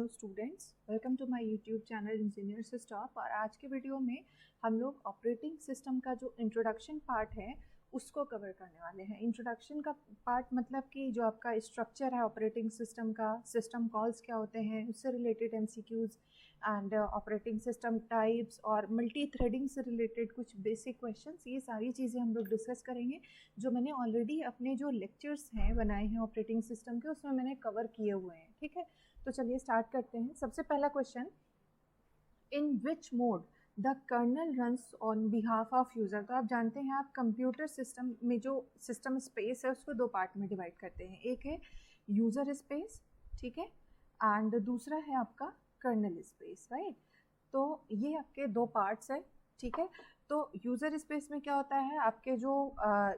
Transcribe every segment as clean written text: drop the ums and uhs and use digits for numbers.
Hello students, welcome to my YouTube channel engineer से stop. और आज के वीडियो में हम लोग ऑपरेटिंग सिस्टम का जो इंट्रोडक्शन पार्ट है उसको कवर करने वाले हैं। इंट्रोडक्शन का पार्ट मतलब कि जो आपका स्ट्रक्चर है ऑपरेटिंग सिस्टम का, सिस्टम कॉल्स क्या होते हैं, उससे related MCQs and operating system types और मल्टी थ्रेडिंग से रिलेटेड कुछ बेसिक क्वेश्चंस, ये सारी चीज़ें हम लोग डिस्कस करेंगे जो मैंने ऑलरेडी अपने जो लेक्चर्स हैं बनाए हैं ऑपरेटिंग सिस्टम के, उसमें मैंने कवर किए हुए हैं। ठीक है, तो चलिए स्टार्ट करते हैं। सबसे पहला question, in which mode the kernel runs on behalf of user. तो आप जानते हैं आप कंप्यूटर सिस्टम में जो सिस्टम स्पेस है उसको दो पार्ट में डिवाइड करते हैं। एक है यूज़र स्पेस, ठीक है, एंड दूसरा है आपका कर्नल स्पेस, राइट। तो ये आपके दो पार्ट्स हैं, ठीक है। तो यूज़र स्पेस में क्या होता है, आपके जो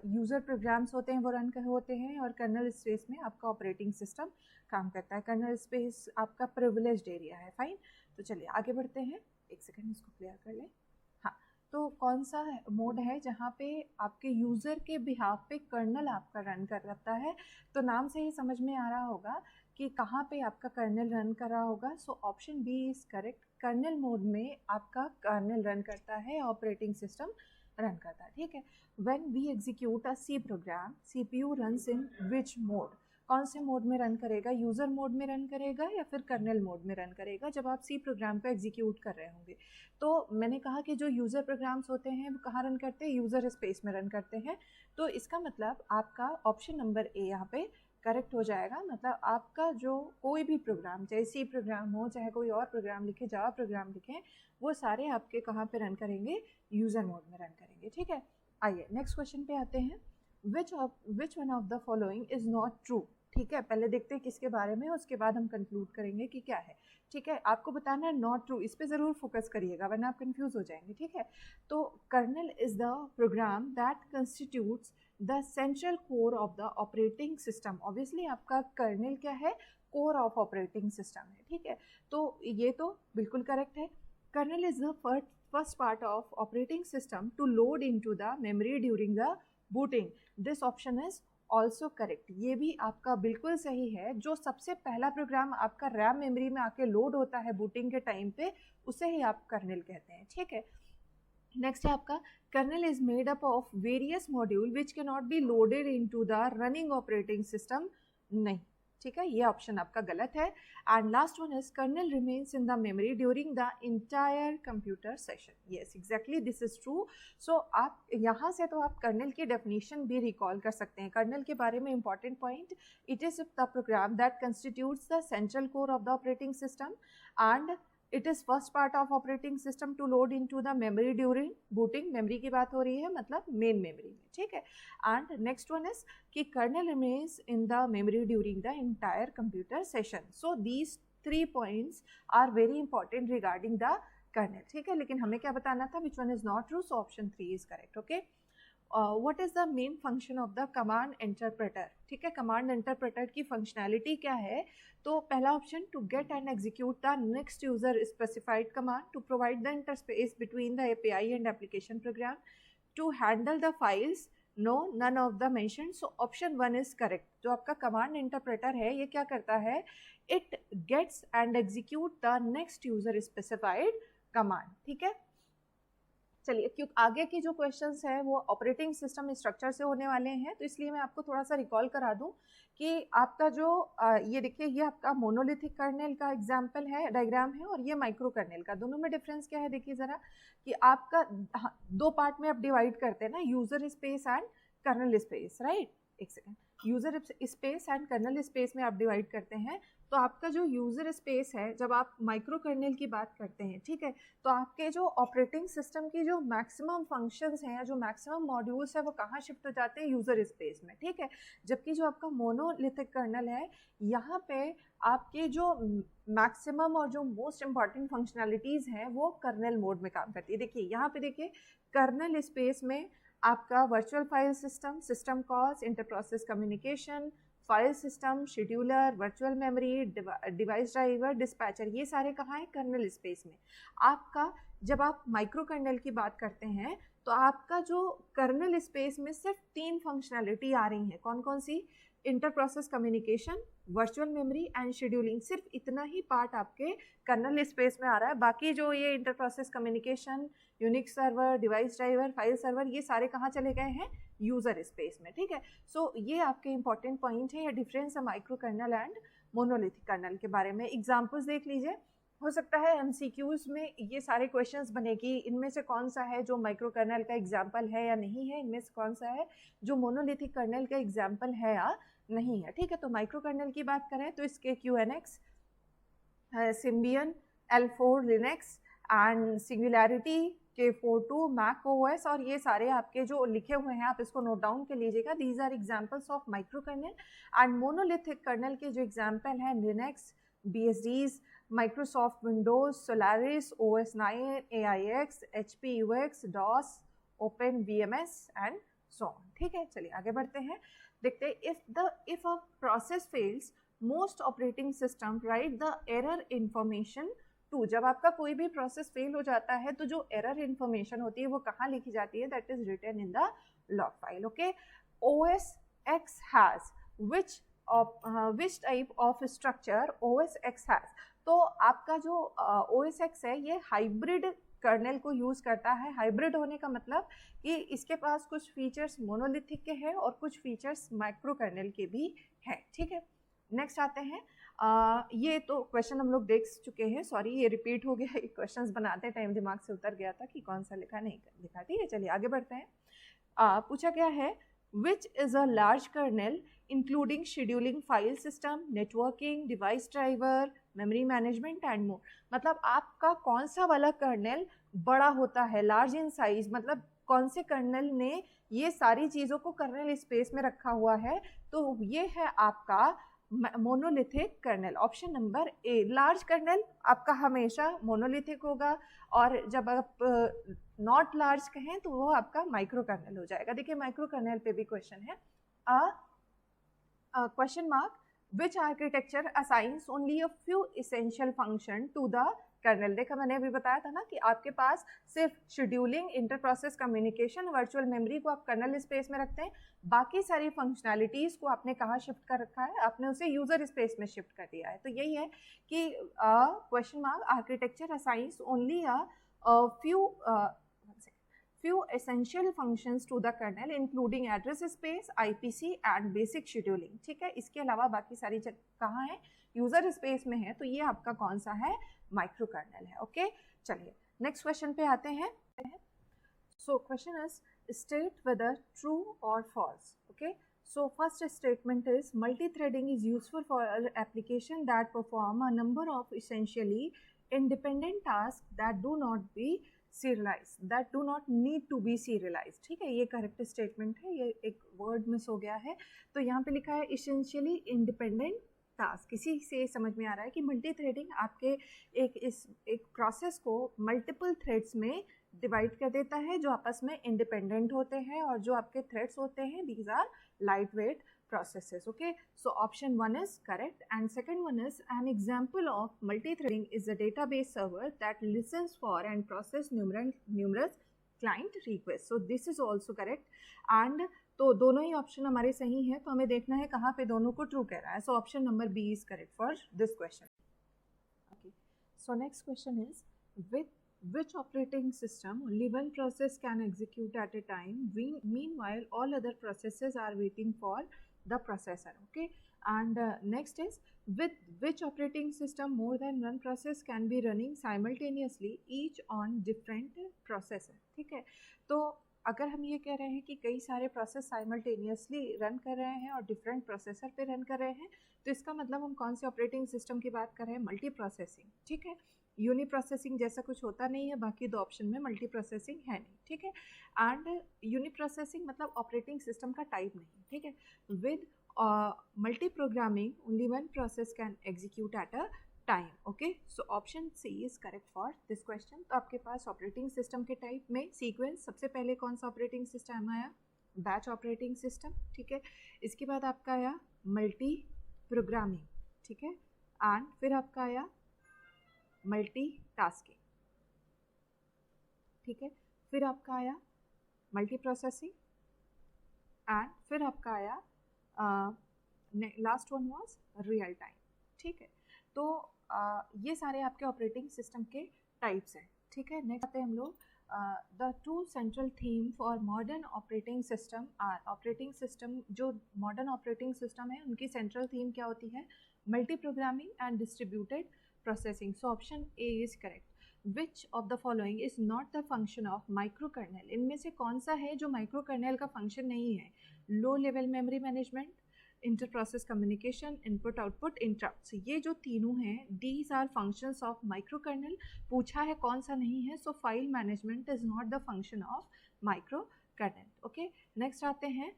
यूज़र प्रोग्राम्स होते हैं वो रन होते हैं, और कर्नल स्पेस में आपका ऑपरेटिंग सिस्टम काम करता है। कर्नल स्पेस आपका प्रिविलेज्ड एरिया है, फाइन। तो चलिए आगे बढ़ते हैं, एक सेकंड इसको क्लियर कर लें। हाँ, तो कौन सा मोड है जहाँ पे आपके यूज़र के बिहाफ पे कर्नल आपका रन करता है। तो नाम से ही समझ में आ रहा होगा कि कहाँ पे आपका कर्नल रन कर रहा होगा। So option B is correct. Kernel mode में आपका कर्नल रन करता है, ऑपरेटिंग सिस्टम रन करता है, ठीक है। When we execute a C program, CPU runs in which mode. कौन से मोड में रन करेगा, यूज़र मोड में रन करेगा या फिर कर्नल मोड में रन करेगा जब आप सी प्रोग्राम को एग्जीक्यूट कर रहे होंगे। तो मैंने कहा कि जो यूज़र प्रोग्राम्स होते हैं वो कहाँ रन करते हैं, यूज़र स्पेस में रन करते हैं। तो इसका मतलब आपका ऑप्शन नंबर ए यहाँ पे करेक्ट हो जाएगा। मतलब आपका जो कोई भी प्रोग्राम, चाहे सी प्रोग्राम हो, चाहे कोई और प्रोग्राम लिखे, जावा प्रोग्राम लिखें, वो सारे आपके कहाँ पे रन करेंगे, यूज़र मोड में रन करेंगे, ठीक है। आइए नेक्स्ट क्वेश्चन पे आते हैं। Which one of the following is not true. ठीक है, पहले देखते हैं किसके बारे में, उसके बाद हम कंक्लूड करेंगे कि क्या है। ठीक है, आपको बताना है नॉट ट्रू, इस पे ज़रूर फोकस करिएगा वरना आप कंफ्यूज हो जाएंगे, ठीक है। तो kernel is the program that constitutes the central core of the operating system. Obviously आपका कर्नल क्या है, कोर ऑफ ऑपरेटिंग सिस्टम है, ठीक है। तो ये तो बिल्कुल करेक्ट है। Kernel is the first part of operating system to load into the memory during the booting. This option is also correct. ये भी आपका बिल्कुल सही है। जो सबसे पहला प्रोग्राम आपका रैम मेमोरी में आके लोड होता है बूटिंग के टाइम पे, उसे ही आप कर्नल कहते हैं, ठीक है। नेक्स्ट है आपका, kernel is made up of various module which can not be loaded into the running operating system. नहीं, ठीक है, ये ऑप्शन आपका गलत है। And last one is, kernel remains in the memory during the entire computer session. Yes, exactly, this is true. So आप यहाँ से तो आप कर्नल की डेफिनेशन भी रिकॉल कर सकते हैं। कर्नल के बारे में important point, it is the program that constitutes the central core of the operating system and it is first part of operating system to load into the memory during booting. Memory की बात हो रही है, मतलब main memory में, ठीक है। And next one is कि kernel remains in the memory during the entire computer session. So these 3 points are very important regarding the kernel, ठीक है। लेकिन हमें क्या बताना था, which one is not true, so option 3 is correct, okay. What is the main function of the command interpreter. ठीक है, command interpreter की फंक्शनैलिटी क्या है। तो पहला option, to get and execute the next user specified command, to provide the interspace between the API and application program, to handle the files, no, none of the mention. So option 1 is correct. जो आपका command interpreter है ये क्या करता है, it gets and execute the next user specified command, ठीक है। चलिए, क्योंकि आगे की जो क्वेश्चंस हैं वो ऑपरेटिंग सिस्टम स्ट्रक्चर से होने वाले हैं, तो इसलिए मैं आपको थोड़ा सा रिकॉल करा दूं कि आपका जो ये देखिए, ये आपका मोनोलिथिक कर्नेल का एग्जांपल है, डायग्राम है, और ये माइक्रो कर्नेल का। दोनों में डिफरेंस क्या है देखिए ज़रा, कि आपका दो पार्ट में आप डिवाइड करते हैं ना, user space and kernel space, right. एक second, user space and kernel space में आप डिवाइड करते हैं। तो आपका जो यूजर स्पेस है, जब आप माइक्रो कर्नेल की बात करते हैं, ठीक है, तो आपके जो ऑपरेटिंग सिस्टम की जो मैक्सिमम फंक्शंस हैं या जो मैक्सिमम मॉड्यूल्स हैं वो कहाँ शिफ्ट हो जाते हैं, यूजर स्पेस में, ठीक है। जबकि जो आपका मोनोलिथिक कर्नल है, यहाँ पे आपके जो मैक्सिमम और जो मोस्ट इंपॉर्टेंट फंक्शनैलिटीज़ हैं वो कर्नल मोड में काम करती है। देखिए यहाँ पे, देखिए कर्नल स्पेस में आपका virtual file system, system calls, interprocess communication, file system, scheduler, virtual memory, device driver, dispatcher, ये सारे कहाँ हैं, कर्नल स्पेस में। आपका जब आप माइक्रो कर्नल की बात करते हैं तो आपका जो कर्नल स्पेस में सिर्फ 3 फंक्शनैलिटी आ रही हैं, कौन कौन सी? Inter process communication, virtual memory and scheduling, सिर्फ इतना ही पार्ट आपके कर्नल स्पेस में आ रहा है। बाकी जो ये inter process communication, Unix server, device driver, file server, ये सारे कहाँ चले गए हैं? यूजर स्पेस में, ठीक है। सो ये आपके इंपॉर्टेंट पॉइंट है, या डिफरेंस है micro kernel and monolithic kernel के बारे में। एग्जाम्पल्स देख लीजिए, हो सकता है एमसीक्यूज में ये सारे क्वेश्चंस बने कि इनमें से कौन सा है जो माइक्रो कर्नल का एग्जाम्पल है या नहीं है, इनमें से कौन सा है जो मोनोलिथिक कर्नल का एग्जाम्पल है या नहीं है, ठीक है। तो माइक्रो कर्नल की बात करें तो इसके QNX, Symbian, L4 Linux and singularity, K42, Mac OS, और ये सारे आपके जो लिखे हुए हैं आप इसको नोट डाउन कर लीजिएगा। These are examples of micro kernel. And monolithic kernel के जो एग्जाम्पल हैं Linux, BSDs, Microsoft Windows, Solaris, OS9, AIX, HP UX, DOS, open VMS and so on, ठीक है। चलिए आगे बढ़ते हैं, देखते हैं if a process fails, most operating system write the error information to। जब आपका कोई भी प्रोसेस फेल हो जाता है तो जो एरर इंफॉर्मेशन होती है वो कहाँ लिखी जाती है? That is written in the log file, okay. OS X has which type of structure OS X has? तो आपका जो OS X है ये हाइब्रिड कर्नल को यूज करता है। हाइब्रिड होने का मतलब कि इसके पास कुछ फीचर्स मोनोलिथिक के हैं और कुछ फीचर्स माइक्रो कर्नल के भी हैं, ठीक है। नेक्स्ट आते हैं, ये तो क्वेश्चन हम लोग देख चुके हैं, सॉरी ये रिपीट हो गया, क्वेश्चंस बनाते टाइम दिमाग से उतर गया था कि कौन सा लिखा नहीं लिखा, ठीक है। चलिए आगे बढ़ते हैं। पूछा गया है which is a large kernel including scheduling, file system, networking, device driver, memory management and more। मतलब आपका कौन सा वाला कर्नल बड़ा होता है, लार्ज इन साइज, मतलब कौन से कर्नल ने ये सारी चीज़ों को कर्नल स्पेस में रखा हुआ है? तो ये है आपका monolithic kernel, option number A. Large kernel आपका हमेशा मोनोलिथिक होगा, और जब आप नॉट लार्ज कहें तो वो आपका माइक्रो कर्नल हो जाएगा। देखिए माइक्रो कर्नल पे भी क्वेश्चन है, question mark, which architecture assigns only a few essential function to the kernel. देखा मैंने अभी बताया था ना कि आपके पास सिर्फ scheduling, inter process communication, virtual memory को आप कर्नल स्पेस में रखते हैं, बाकी सारी फंक्शनैलिटीज़ को आपने कहाँ शिफ्ट कर रखा है? आपने उसे यूजर स्पेस में शिफ्ट कर दिया है। तो यही है कि question mark, architecture assigns only a few essential functions to the kernel including address space, IPC and basic scheduling, ठीक है। इसके अलावा बाकी सारी कहाँ है? यूजर स्पेस में है, तो ये आपका कौन सा है? माइक्रो कर्नल है, ओके। चलिए नेक्स्ट क्वेश्चन पे आते हैं। So question is state whether true और false, okay. So first statement is multi-threading is useful for application that perform a number of essentially independent tasks that do not be serialized, that do not need to be serialized, ठीक है। ये correct statement है, ये एक word miss हो गया है, तो यहाँ पे लिखा है essentially independent टास्क। इसी से समझ में आ रहा है कि मल्टी थ्रेडिंग आपके एक प्रोसेस को मल्टीपल थ्रेड्स में डिवाइड कर देता है जो आपस में इंडिपेंडेंट होते हैं, और जो आपके थ्रेड्स होते हैं these are light weight processes, okay। So option 1 is correct, and second one is an example of multi-threading is a database server that listens for and process numerous client requests, so this is also correct। and तो दोनों ही option हमारे सही हैं, तो हमें देखना है कहाँ पे दोनों को ट्रू कह रहा है। So option number B is correct for this question, okay. So next question is with which operating system only one process can execute at a time, meanwhile all other processes are waiting for the processor, okay। and next is with which operating system more than one process can be running simultaneously each on different processor, ठीक है। तो अगर हम ये कह रहे हैं कि कई सारे प्रोसेस साइमल्टेनियसली रन कर रहे हैं और डिफरेंट प्रोसेसर पे रन कर रहे हैं, तो इसका मतलब हम कौन से ऑपरेटिंग सिस्टम की बात कर रहे हैं? मल्टी प्रोसेसिंग, ठीक है। यूनी प्रोसेसिंग जैसा कुछ होता नहीं है, बाकी दो ऑप्शन में मल्टी प्रोसेसिंग है नहीं, ठीक है। एंड यूनी प्रोसेसिंग मतलब ऑपरेटिंग सिस्टम का टाइप नहीं, ठीक है। With multi programming only one process can execute at a time, okay. So option C is correct for this question. तो आपके पास ऑपरेटिंग सिस्टम के टाइप में सीक्वेंस, सबसे पहले कौन सा ऑपरेटिंग सिस्टम आया? बैच ऑपरेटिंग सिस्टम, ठीक है। इसके बाद आपका आया मल्टी प्रोग्रामिंग, ठीक है। एंड फिर आपका आया मल्टी टास्किंग, ठीक है। फिर आपका आया मल्टी प्रोसेसिंग, एंड फिर आपका आया last one was real time. ठीक है, तो ये सारे आपके ऑपरेटिंग सिस्टम के टाइप्स हैं। ठीक है, नेक्स्ट आते हैं हम लोग the two central theme for modern operating system are. Operating system जो मॉडर्न ऑपरेटिंग सिस्टम है उनकी सेंट्रल थीम क्या होती है? Multi programming and distributed processing. So option A is correct. Which of the following is not the function of micro kernel? इनमें से कौन सा है जो माइक्रो कर्नेल का फंक्शन नहीं है? Low level memory management, inter process communication, input output, interrupt. ये जो तीनों हैं these are functions of micro kernel. पूछा है कौन सा नहीं है, so file management is not the function of micro kernel. Okay, next आते हैं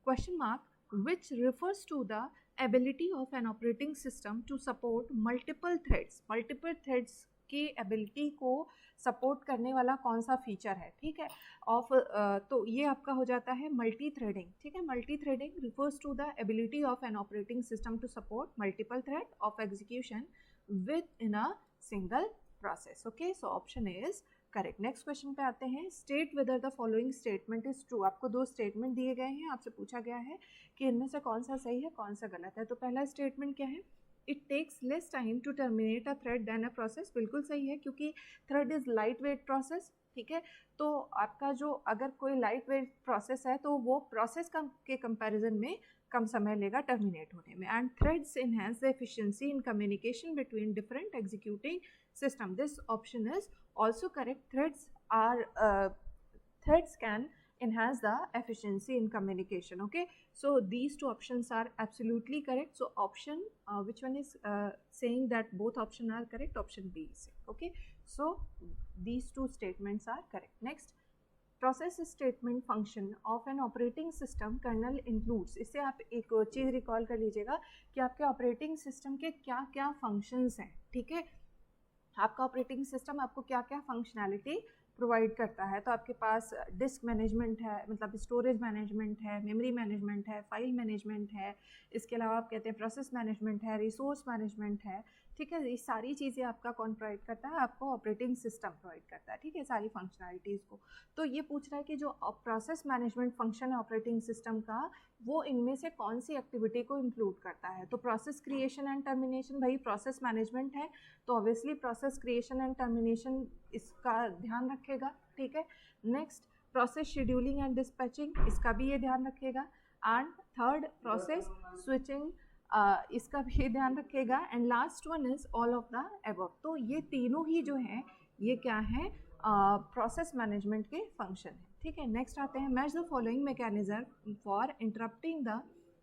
question mark which refers to the ability of an operating system to support multiple threads. Multiple threads की ability को सपोर्ट करने वाला कौन सा feature है? ठीक है, ऑफ तो ये आपका हो जाता है मल्टी थ्रेडिंग। ठीक है, multi threading refers to the ability of an operating system to support multiple thread of execution with in a single process. Okay, so option is correct. Next question पे आते हैं, state whether the following statement is true. आपको दो statement दिए गए हैं, आपसे पूछा गया है कि इनमें से कौन सा सही है कौन सा गलत है। तो पहला स्टेटमेंट क्या है? It takes less time to terminate a thread then a process. बिल्कुल सही है, क्योंकि thread is light weight process. ठीक है, तो आपका जो अगर कोई लाइट वेट प्रोसेस है तो वो प्रोसेस के कंपैरिजन में कम समय लेगा टर्मिनेट होने में। And threads enhance the efficiency in communication between different executing system. This option is also correct. Threads can enhance the efficiency in communication. Okay, so these two options are absolutely correct. So option which one is saying that both option are correct? Option B is. Okay, so these two statements are correct. Next, process statement function of an operating system kernel includes। इससे आप एक चीज़ recall कर लीजिएगा कि आपके operating system के क्या क्या फंक्शंस हैं। ठीक है, आपका ऑपरेटिंग सिस्टम आपको क्या क्या फंक्शनैलिटी प्रोवाइड करता है। तो आपके पास डिस्क मैनेजमेंट है, मतलब स्टोरेज मैनेजमेंट है, मेमोरी मैनेजमेंट है, फाइल मैनेजमेंट है, इसके अलावा आप कहते हैं प्रोसेस मैनेजमेंट है, रिसोर्स मैनेजमेंट है। ठीक है, ये सारी चीज़ें आपका कौन प्रोवाइड करता है? आपको ऑपरेटिंग सिस्टम प्रोवाइड करता है। ठीक है, सारी फंक्शनैलिटीज़ को। तो ये पूछ रहा है कि जो प्रोसेस मैनेजमेंट फंक्शन है ऑपरेटिंग सिस्टम का, वो इनमें से कौन सी एक्टिविटी को इंक्लूड करता है? तो प्रोसेस क्रिएशन एंड टर्मिनेशन, भाई प्रोसेस मैनेजमेंट है तो obviously process creation and termination इसका ध्यान रखेगा। ठीक है, next process scheduling and dispatching, इसका भी ये ध्यान रखेगा। एंड थर्ड प्रोसेस स्विचिंग, इसका भी ध्यान रखेगा। And last one is all of the above. तो ये तीनों ही जो हैं ये क्या है? प्रोसेस मैनेजमेंट के फंक्शन है। ठीक है, नेक्स्ट आते हैं, match the following mechanism for interrupting the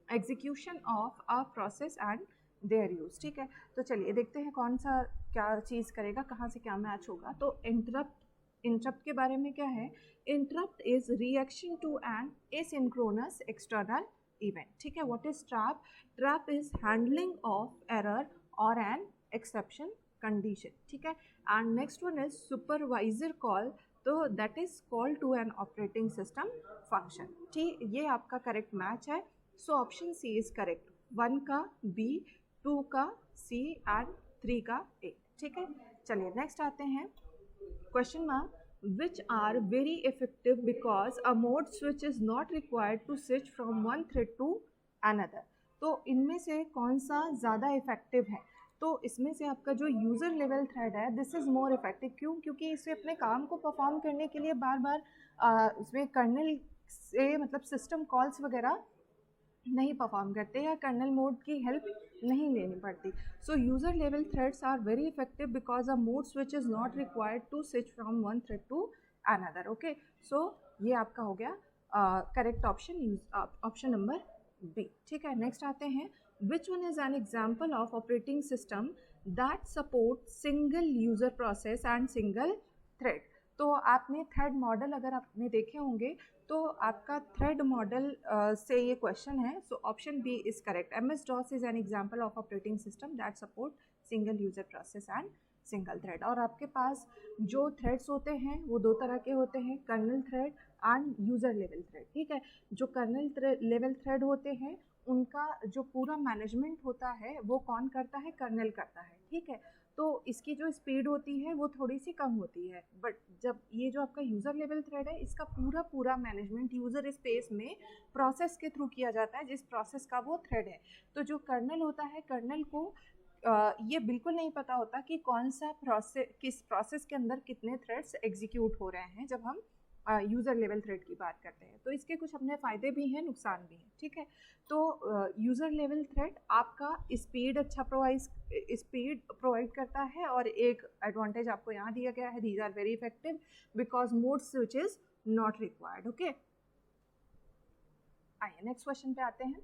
execution of a process and their use. ठीक है, तो चलिए देखते हैं कौन सा क्या चीज़ करेगा, कहाँ से क्या मैच होगा। तो इंटरप्ट के बारे में क्या है? Interrupt is reaction to an asynchronous external event. ठीक है, what is trap? Trap is handling of error और एन एक्सेप्शन कंडीशन। ठीक है, and next one is supervisor call, तो that is call to an operating system function. ठीक, ये आपका correct match है। So option C is correct. 1 का B, 2 का सी एंड 3 का ए। ठीक है, चलिए नेक्स्ट आते हैं question mark which are very effective because a mode switch is not required to switch from one thread to another। तो इनमें से कौन सा ज़्यादा इफेक्टिव है? तो इसमें से आपका जो यूज़र लेवल थ्रेड है दिस इज़ मोर इफेक्टिव। क्यों? क्योंकि इसे अपने काम को परफॉर्म करने के लिए बार बार उसमें कर्नल से मतलब सिस्टम कॉल्स वगैरह नहीं परफॉर्म करते या कर्नल मोड की हेल्प नहीं लेनी पड़ती। So user level threads are very effective because a mode switch is not required to switch from one thread to another. Okay, so ये आपका हो गया correct option, option number B. ठीक है, नेक्स्ट आते हैं, which one is an example of operating system that support single user process and single thread. तो आपने थ्रेड मॉडल अगर आपने देखे होंगे तो आपका थ्रेड मॉडल से ये क्वेश्चन है। So option B is correct. MS DOS is an example of operating system that support single user process and single thread. और आपके पास जो थ्रेड्स होते हैं वो दो तरह के होते हैं, kernel thread and user level thread. ठीक है, जो कर्नल लेवल थ्रेड होते हैं उनका जो पूरा मैनेजमेंट होता है वो कौन करता है? कर्नल करता है। ठीक है, तो इसकी जो स्पीड होती है वो थोड़ी सी कम होती है। बट जब ये जो आपका यूज़र लेवल थ्रेड है, इसका पूरा मैनेजमेंट यूज़र स्पेस में प्रोसेस के थ्रू किया जाता है, जिस प्रोसेस का वो थ्रेड है। तो जो कर्नल होता है, कर्नल को ये बिल्कुल नहीं पता होता कि कौन सा किस प्रोसेस के अंदर कितने थ्रेड्स एग्जीक्यूट हो रहे हैं जब हम यूज़र लेवल थ्रेड की बात करते हैं। तो इसके कुछ अपने फ़ायदे भी हैं, नुकसान भी हैं, ठीक है। तो यूज़र लेवल थ्रेड आपका स्पीड प्रोवाइड करता है, और एक एडवांटेज आपको यहाँ दिया गया है, these are very effective because mode switch is not required. Okay, आइए नेक्स्ट क्वेश्चन पे आते हैं।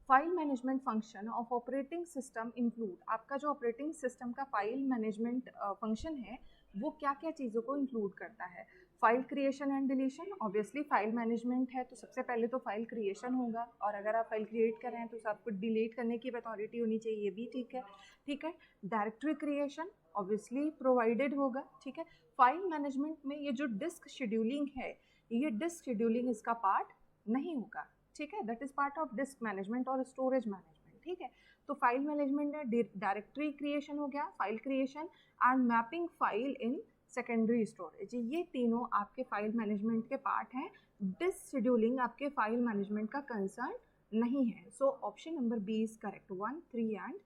File management function of operating system include, आपका जो ऑपरेटिंग सिस्टम का फाइल मैनेजमेंट फंक्शन है वो क्या क्या चीज़ों को इंक्लूड करता है। File creation and deletion, obviously file management है तो सबसे पहले तो फाइल क्रिएशन होगा, और अगर आप फाइल क्रिएट कर रहे हैं तो आपको डिलीट करने की अथॉरिटी होनी चाहिए, ये भी ठीक है, ठीक है। डायरेक्टरी क्रिएशन ऑब्वियसली प्रोवाइडेड होगा, ठीक है। फाइल मैनेजमेंट में ये जो डिस्क शेड्यूलिंग है, ये डिस्क शेड्यूलिंग इसका पार्ट नहीं होगा, ठीक है, that is part of disk management और स्टोरेज मैनेजमेंट, ठीक है। तो फाइल मैनेजमेंट में डायरेक्टरी क्रिएशन हो गया, file creation and mapping file in secondary storage, ये तीनों आपके फाइल मैनेजमेंट के पार्ट हैं। डिस्क शेड्यूलिंग आपके फाइल मैनेजमेंट का कंसर्न नहीं है। So option number B is correct, 1, 3 and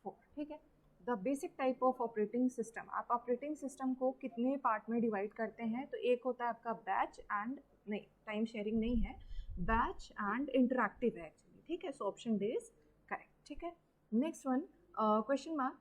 4, ठीक है। The basic type of operating system, आप ऑपरेटिंग सिस्टम को कितने पार्ट में डिवाइड करते हैं, तो एक होता है आपका बैच एंड, नहीं टाइम शेयरिंग नहीं है, बैच एंड इंटरैक्टिव है एक्चुअली, ठीक है। So option D is correct, ठीक है। Next one, question mark,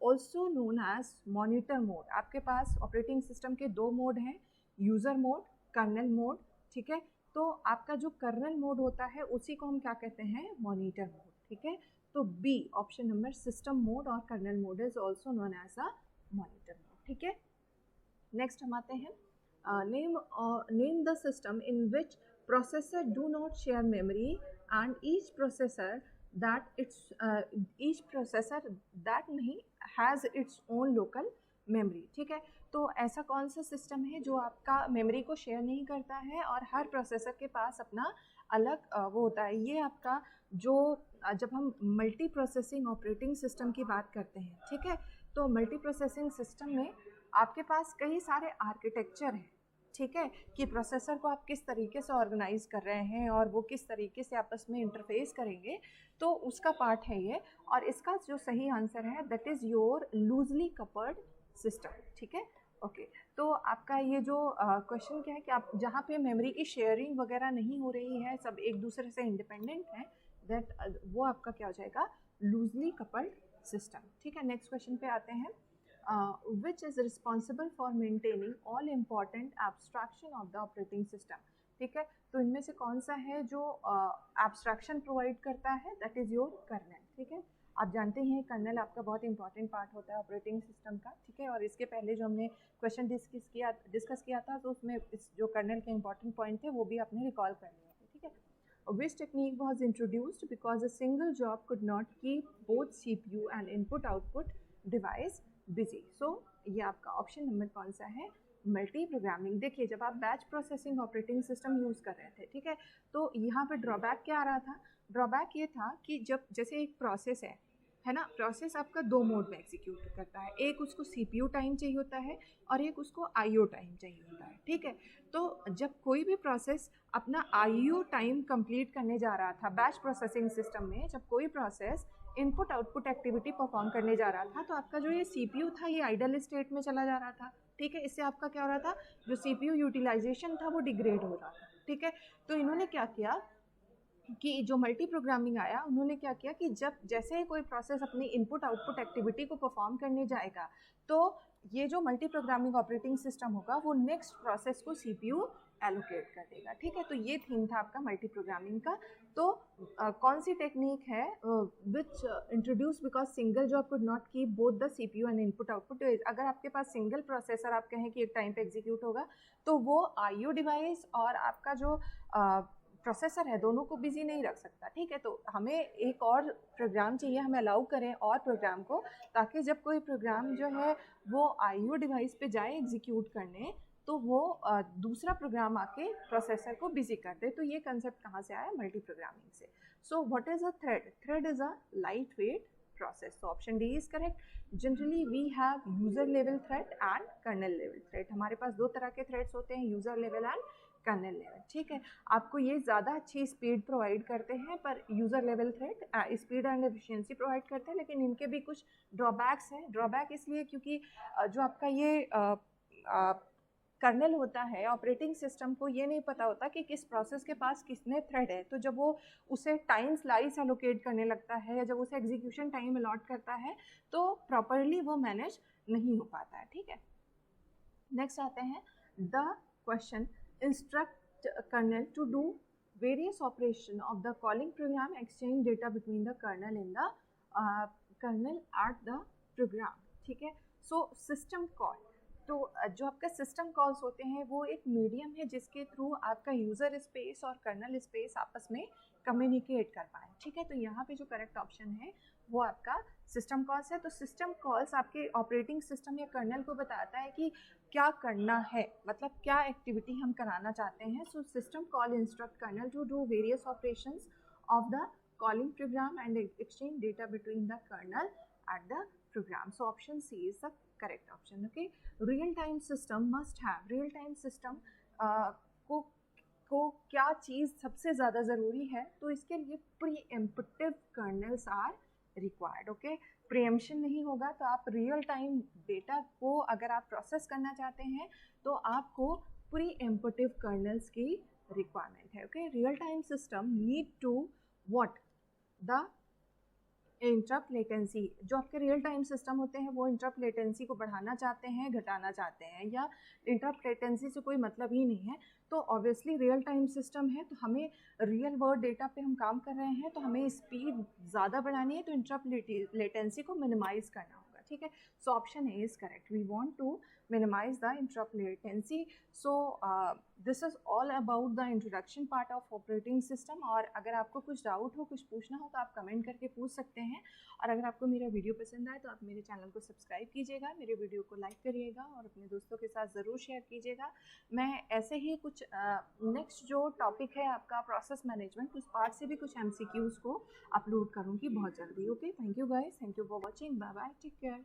also known as monitor mode, आपके पास ऑपरेटिंग सिस्टम के दो मोड हैं, यूज़र मोड, कर्नल मोड, ठीक है। तो आपका जो कर्नल मोड होता है उसी को हम क्या कहते हैं, मॉनिटर मोड, ठीक है। तो B option number, system mode और kernel mode is also known as a monitor mode, ठीक है। नेक्स्ट हम आते हैं, name the system in which processor do not share memory and each processor that नहीं has its own local memory, ठीक है। तो ऐसा कौन सा सिस्टम है जो आपका मेमोरी को शेयर नहीं करता है और हर प्रोसेसर के पास अपना अलग वो होता है। ये आपका जो जब हम मल्टी प्रोसेसिंग ऑपरेटिंग सिस्टम की बात करते हैं, ठीक है, तो मल्टी प्रोसेसिंग सिस्टम में आपके पास कई सारे आर्किटेक्चर हैं, ठीक है, कि प्रोसेसर को आप किस तरीके से ऑर्गेनाइज कर रहे हैं और वो किस तरीके से आपस में इंटरफेस करेंगे, तो उसका पार्ट है ये। और इसका जो सही आंसर है that is your loosely coupled system, ठीक है। ओके, तो आपका ये जो क्वेश्चन क्या है कि आप जहाँ पे मेमोरी की शेयरिंग वगैरह नहीं हो रही है, सब एक दूसरे से इंडिपेंडेंट हैं, दैट वो आपका क्या हो जाएगा, लूजली कपल्ड सिस्टम, ठीक है। नेक्स्ट क्वेश्चन पे आते हैं, which is responsible for maintaining all important abstraction of the operating system, ठीक है। तो इनमें से कौन सा है जो एब्स्ट्रैक्शन प्रोवाइड करता है, दैट इज़ योर कर्नल, ठीक है। आप जानते हैं कर्नल आपका बहुत इंपॉर्टेंट पार्ट होता है ऑपरेटिंग सिस्टम का, ठीक है। और इसके पहले जो हमने क्वेश्चन डिस्कस किया था तो उसमें इस जो कर्नल के इंपॉर्टेंट पॉइंट थे वो भी आपने रिकॉल कर लिया था, ठीक है। Which technique was introduced because a single job could not keep both CPU and input-output device busy? So ये आपका ऑप्शन नंबर कौन सा है, मल्टी प्रोग्रामिंग। देखिए जब आप batch processing operating system use कर रहे थे, ठीक है, तो यहाँ पे ड्रॉबैक क्या आ रहा था, ड्रॉबैक ये था कि जब जैसे एक प्रोसेस है ना, प्रोसेस आपका दो मोड में एग्जीक्यूट करता है, एक उसको CPU टाइम चाहिए होता है और एक उसको IO टाइम चाहिए होता है, ठीक है। तो जब कोई भी प्रोसेस अपना IO टाइम कंप्लीट करने जा रहा था बैच प्रोसेसिंग सिस्टम में, जब कोई process input output activity perform करने जा रहा था, तो आपका जो ये CPU था ये आइडल स्टेट में चला जा रहा था, ठीक है। इससे आपका क्या हो रहा था, जो CPU यूटिलाइजेशन था वो डिग्रेड हो रहा था, ठीक है। तो इन्होंने क्या किया कि जो मल्टी प्रोग्रामिंग आया, उन्होंने क्या किया कि जब जैसे कोई प्रोसेस अपनी इनपुट आउटपुट एक्टिविटी को परफॉर्म करने जाएगा, तो ये जो मल्टी प्रोग्रामिंग ऑपरेटिंग सिस्टम होगा वो नेक्स्ट प्रोसेस को CPU एलोकेट कर देगा, ठीक है। तो ये थीम था आपका मल्टी प्रोग्रामिंग का। तो कौन सी टेक्निक है which introduce because single job could not keep both the CPU and input output. अगर आपके पास सिंगल प्रोसेसर आप कहें कि एक टाइम पे एग्जीक्यूट होगा, तो वो IO डिवाइस और आपका जो प्रोसेसर है दोनों को बिजी नहीं रख सकता, ठीक है। तो हमें एक और प्रोग्राम चाहिए, हमें अलाउ करें और प्रोग्राम को, ताकि जब कोई प्रोग्राम जो है वो IO डिवाइस पे जाए एग्जीक्यूट करने, तो वो दूसरा प्रोग्राम आके प्रोसेसर को बिजी कर दे। तो ये कंसेप्ट कहाँ से आया, मल्टी प्रोग्रामिंग से। So what is a thread, thread is a light weight process. So option D is correct. Generally we have user level thread and kernel level thread. हमारे पास दो तरह के threads होते हैं, user level and kernel level. ठीक है, आपको ये ज़्यादा अच्छी स्पीड प्रोवाइड करते हैं, पर user level thread speed and efficiency provide करते हैं, लेकिन इनके भी कुछ ड्रॉबैक्स हैं. ड्रॉबैक इसलिए क्योंकि जो आपका ये कर्नल होता है, ऑपरेटिंग सिस्टम को ये नहीं पता होता कि किस प्रोसेस के पास कितने थ्रेड है. तो जब वो उसे टाइम स्लाइस एलोकेट करने लगता है या जब उसे एग्जीक्यूशन टाइम अलॉट करता है तो प्रॉपरली वो मैनेज नहीं हो पाता है. ठीक है, नेक्स्ट आते हैं the question. Instruct kernel to do various operation of the calling program, exchange data between the kernel and the kernel at the program. ठीक है, so system call. तो जो आपका सिस्टम कॉल्स होते हैं वो एक मीडियम है जिसके थ्रू आपका यूज़र स्पेस और कर्नल स्पेस आपस में कम्युनिकेट कर पाए. ठीक है, तो यहाँ पे जो करेक्ट ऑप्शन है वो आपका सिस्टम कॉल्स है. तो सिस्टम कॉल्स आपके ऑपरेटिंग सिस्टम या कर्नल को बताता है कि क्या करना है, मतलब क्या एक्टिविटी हम कराना चाहते हैं. So system call instruct kernel to do various operations of the calling program and exchange data between the kernel at the program. So option C is the correct option. Okay, real time system must have, real time system को क्या चीज़ सबसे ज़्यादा ज़रूरी है, तो इसके लिए preemptive kernels are required. Okay, preemption नहीं होगा तो आप रियल टाइम डेटा को अगर आप प्रोसेस करना चाहते हैं तो आपको प्रीएम्प्टिव कर्नल्स की रिक्वायरमेंट है. Okay, real time system need to what the interrupt latency. जो आपके रियल टाइम सिस्टम होते हैं वो इंटरप्ट लेटेंसी को बढ़ाना चाहते हैं, घटाना चाहते हैं, या इंटरप्ट लेटेंसी से कोई मतलब ही नहीं है. तो ऑब्वियसली रियल टाइम सिस्टम है तो हमें रियल वर्ल्ड डेटा पे हम काम कर रहे हैं तो हमें स्पीड ज़्यादा बढ़ानी है, तो इंटरप्ट लेटेंसी को मिनिमाइज़ करना होगा. ठीक है, so option A is correct. We want to minimize the interrupt latency. So this is all about the introduction part of operating system. और अगर आपको कुछ डाउट हो, कुछ पूछना हो तो आप कमेंट करके पूछ सकते हैं. और अगर आपको मेरा वीडियो पसंद आए तो आप मेरे चैनल को सब्सक्राइब कीजिएगा, मेरे वीडियो को लाइक करिएगा और अपने दोस्तों के साथ ज़रूर शेयर कीजिएगा. मैं ऐसे ही कुछ नेक्स्ट जो टॉपिक है आपका प्रोसेस मैनेजमेंट, उस पार्ट से भी कुछ MCQs को अपलोड करूँगी बहुत जल्दी. Okay, thank you guys, thank you for watching, bye bye, take care.